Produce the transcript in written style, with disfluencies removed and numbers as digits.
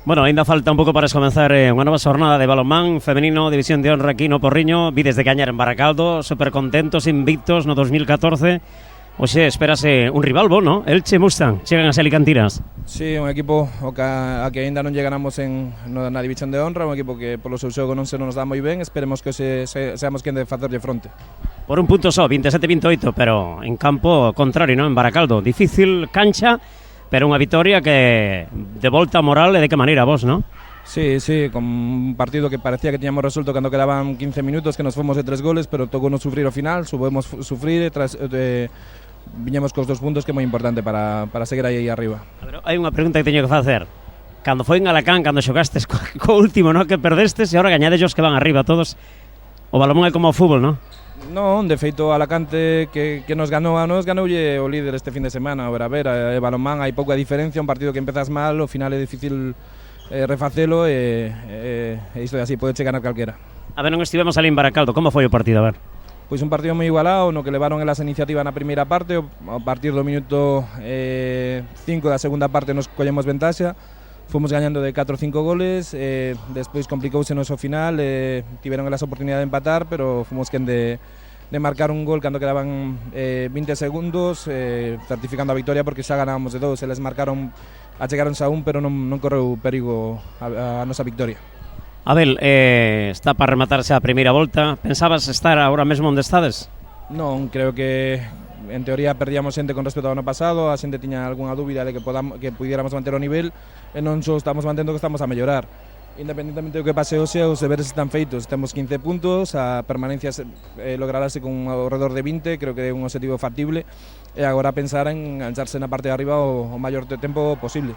Bueno, ainda falta un pouco para comenzar unha nova xornada de balonmán femenino, división de honra aquí no Porriño. Vides de gañar en Baracaldo, super contentos, invictos no 2014. Oxe, espérase un rival bo, ¿no? Elche Mustang, chegan as alicantinas. Sí, un equipo a que ainda non llegamos na división de honra, un equipo que polo seu xogo non se nos dá moi ben, esperemos que seamos quen de facerlle fronte. Por un punto só, 27-28, pero en campo contrario, ¿no? En Baracaldo, difícil cancha, pero unha vitoria que de volta moral e de que maneira vos, ¿no? Sí, con un partido que parecía que tiñamos resuelto cando quedaban 15 minutos, que nos fomos de 3 goles, pero tocou non sufrir ao final, subimos sufrir viñemos cos 2 puntos, que é moi importante para seguir aí arriba. A ver, hai unha pregunta que teño que facer. Cando foi en Alacán, cando xogastes co último, ¿no? Que perdestes e agora gañadellos que van arriba todos. O balón é como o fútbol, ¿no? Non, de feito Alacante que nos ganoulle o líder este fin de semana. A ver, balonmán hai pouca diferencia, un partido que empezas mal, ao final é difícil refacelo e isto é así, pode chegar a calquera. A ver, non estivemos ali en Baracaldo, como foi o partido, a ver? Pois un partido moi igualado, no que levaron elas a iniciativa na primeira parte, a partir do minuto 5 da segunda parte nos collemos ventaxa, fomos gañando de 4 ou 5 goles, despois complicouse no final, tiveron elas a oportunidade de empatar, pero fomos quen de marcar un gol cando quedaban 20 segundos, certificando a victoria porque xa ganábamos de 2, eles marcaron, achegaronse a 1, pero non correu perigo a nosa victoria. Abel, está para rematarse a primeira volta, pensabas estar agora mesmo onde estades? Non, creo que en teoría perdíamos xente con respecto ao ano pasado, a xente tiña algunha dúbida de que pudiéramos manter o nivel e non só estamos mantendo, que estamos a mellorar. Independentemente do que pase hoxe, os deberes están feitos, temos 15 puntos, a permanencia lograrase con ao redor de 20, creo que é un objetivo factible e agora pensar en engancharse na parte de arriba o maior tempo posible.